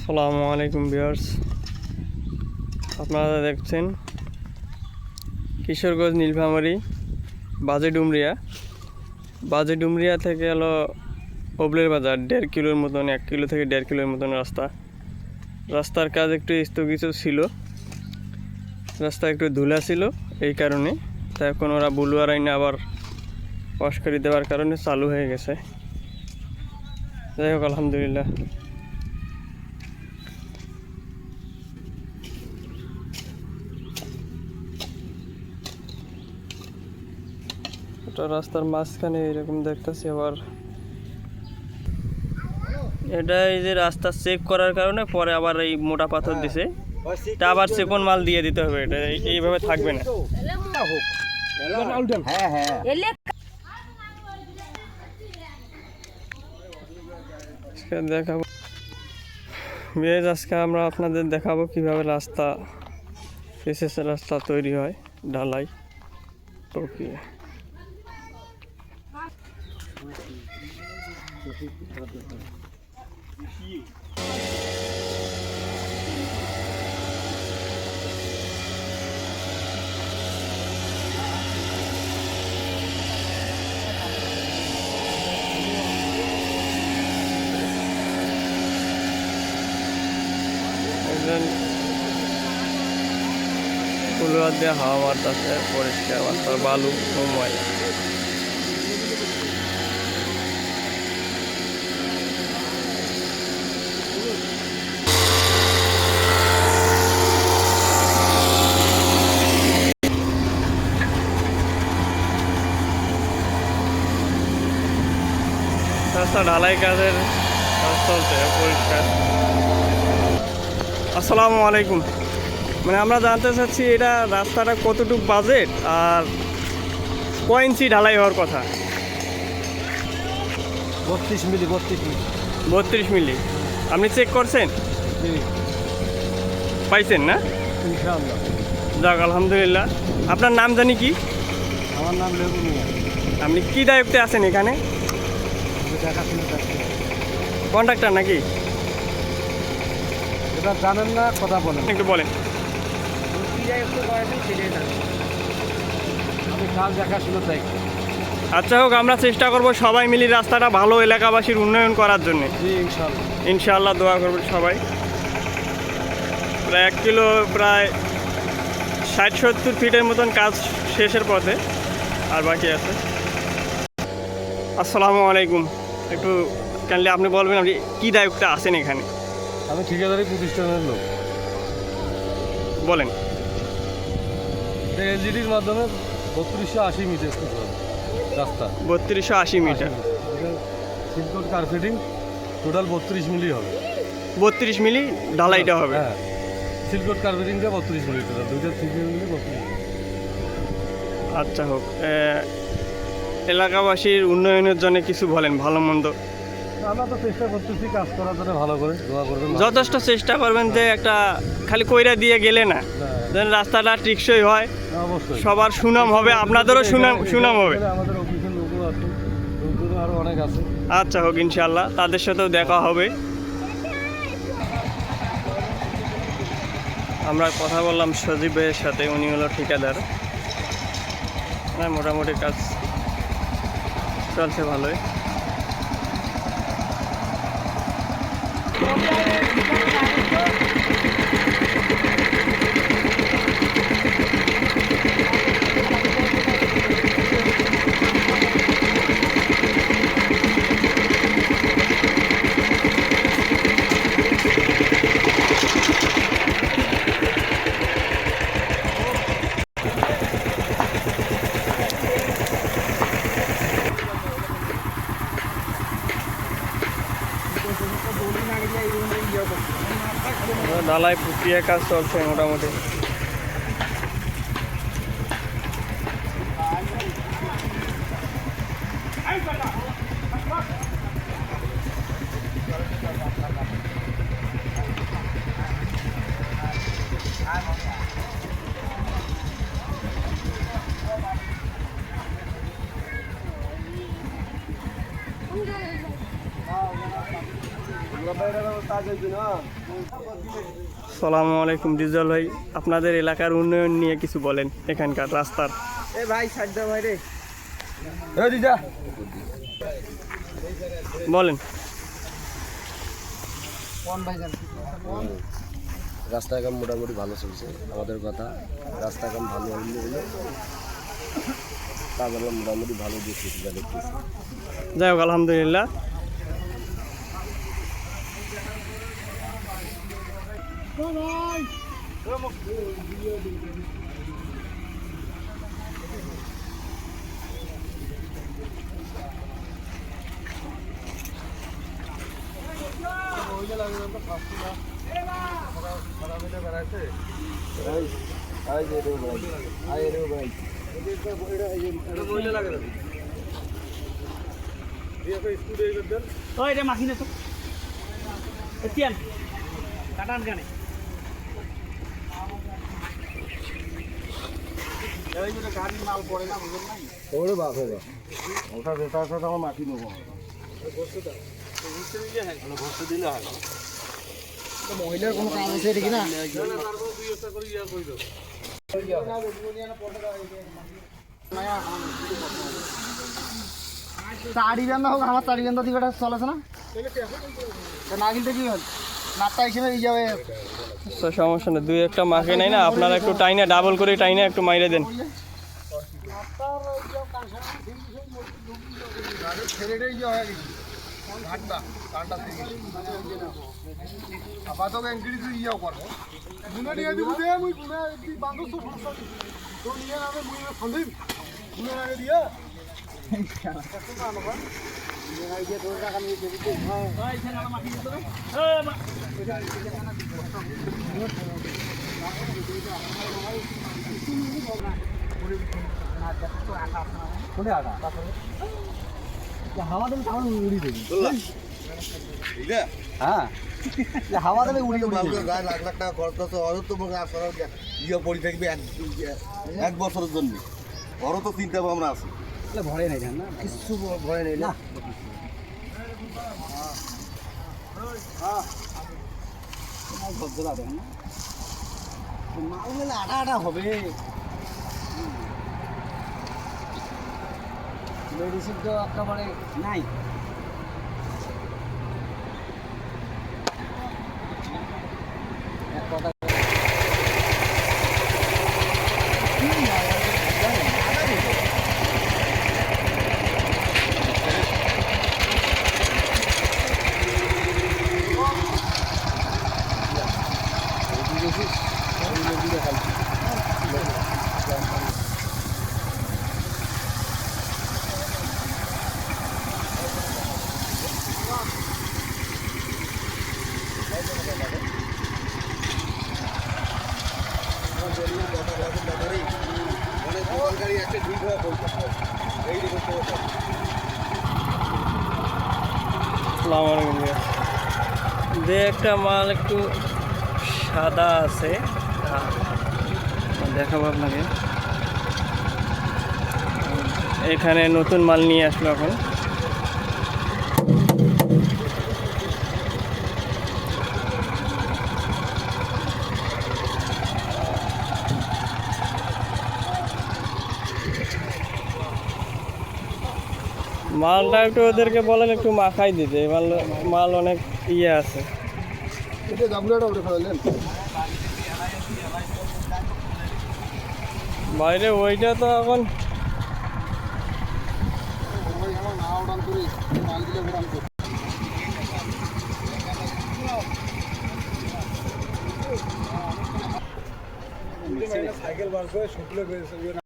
আসসালামু আলাইকুম ভিউয়ার্স, আপনারা দেখছেন কিশোরগঞ্জ নীলফামারী বাজে ডুমরিয়া থেকে হলো ওবলের বাজার 1.5 কিলোর মতন, 1 কিলো থেকে 1.5 কিলোর মতন রাস্তার কাজ একটু স্থগিত ছিল। রাস্তা একটু ধুলা ছিল, এই কারণে তাই এখন ওরা বুলুয়ার আইনে আবার ওয়াশ করে দেওয়ার কারণে চালু হয়ে গেছে। যাই হোক, আলহামদুলিল্লাহ। রাস্তার মাঝখানে এরকম দেখতেছি। আবার এটা এই যে রাস্তা চেক করার কারণে পরে আবার এই মোটা পাথর দিছে, তা আবার চেকন মাল দিয়ে দিতে হবে। এটা এইভাবে থাকবে না। দেখাবো বেশ, আজকে আমরা আপনাদের দেখাবো কিভাবে রাস্তা তৈরি হয়, ঢালাই প্রক্রিয়া। ফুলুয়া দিয়ে হাওয়া মারতেছে, পরিষ্কার রাস্তার বালু ময়লা। রাস্তা ঢালাই কাজের কাজ চলছে, পরিষ্কার। আসসালামু আলাইকুম। মানে আমরা জানতে চাচ্ছি এটা রাস্তাটা কতটুকু বাজেট আর কয় ইঞ্চি ঢালাই হওয়ার কথা? 32 মিলি। 32 মিলি। আপনি চেক করছেন? পাইছেন না? ইনশাআল্লাহ। যাক, আলহামদুলিল্লাহ। আপনার নাম জানি কি? আমার নাম লেবু মিয়া। আপনি কি দায়িত্বে আছেন এখানে? কন্ট্রাক্টর নাকি? এটা জানেন না, কথা বলেন। একটু বলেন। আমি কাজ দেখাশোনার দায়িত্ব। আচ্ছা হোক, আমরা চেষ্টা করব সবাই মিলে রাস্তাটা ভালো, এলাকাবাসীর উন্নয়ন করার জন্য। জি, ইনশাআল্লাহ। ইনশাআল্লাহ দোয়া করবেন সবাই। প্রায় 1 কিলো, প্রায় 60-70 ফিটের মতন কাজ শেষের পথে, আর বাকি আছে। আসসালামু আলাইকুম। একটু কাইন্ডলি আপনি বলবেন আপনি কী দায়িত্বে আছেন এখানে? আমি ঠিকাদারি প্রতিষ্ঠানের লোক। বলেন। এলজিডির মাধ্যমে 3280 মিটার রাস্তা। 3280 মিটার। সিলকোট কার্পেটিং টোটাল 32 মিলি হবে। 32 মিলি ঢালাইটা হবে? হ্যাঁ, সিলকোট কার্পেটিংটা 32 মিলি টোটাল, দুইটা 3 মিলি 32। আচ্ছা হোক, এলাকাবাসীর উন্নয়নের জন্য কিছু বলেন, ভালো মন্দ। আমরা তো চেষ্টা করতেছি কাজ করার জন্য, ভালো করে দোয়া করবেন। যথেষ্ট চেষ্টা করবেন যে একটা খালি কইরা দিয়ে গেলে না, যেন রাস্তাটা টিকসই হয়, অবশ্যই সবার সুনাম হবে, আপনাদেরও সুনাম হবে। আমাদের অফিসের লোকও আছে, লোকজনও আরও অনেক আছে। আচ্ছা হোক, ইনশাআল্লাহ তাদের সাথেও দেখা হবে। আমরা কথা বললাম সজীব ভাইয়ের সাথে, উনি হলো ঠিকাদার। হ্যাঁ, মোটামুটি কাজ চলছে ভালোই। ঢালাই প্রক্রিয়া কাজ চলছে মোটামুটি। সালামু আলাইকুম রিজাল ভাই, আপনাদের এলাকার উন্নয়ন নিয়ে কিছু বলেন, এখানকার রাস্তার। বলেন। রাস্তাঘাট মোটামুটি ভালো চলছে। আমাদের কথা রাস্তাঘাট ভালো হলে কাজ আমরা মোটামুটি ভালো দেখতেছি, যা দেখতেছি। যাই হোক, আলহামদুলিল্লাহ। আমার মাটি নেবো মহিলার কোনো কাজ আছে এটা কিনা তাড়ি বান্ধা হোক, আমার তাড়ি বান্ধা দিকে চলেছে না, না কিনতে কি হল নাটটা হিসেবে যাবে। সমস্যা নেই, দুই একটা মাকে নাই না, আপনারা একটু টাইনে ডাবল করে টাইনে একটু মাইরে দেন। হাওয়া দেবে তাহলে উড়ি দেবে, হ্যাঁ হাওয়া দেবে উড়ি গায়ে লাখ লাখ টাকা খরচ করছে, অত তোমার ইয়ে পড়ে থাকবে এক বছরের জন্য, ওরও তো চিন্তা ভাবনা আছে। ভরে নেই না, কিছু ভরে নেই না। মাল মেলে আটা আটা হবে, মেডিসিন তো একেবারে নাই। আসসালামু আলাইকুম। যে একটা মাল একটু সাদা আছে, দেখাবো আপনাকে। এখানে নতুন মাল নিয়ে আসলো এখন। মালটা একটু ওদেরকে বলেন একটু মাখাই দিতে, মাল অনেক ইয়ে আছে। বাইরে ওইটা তো এখন সাইকেল বার করে শুকলে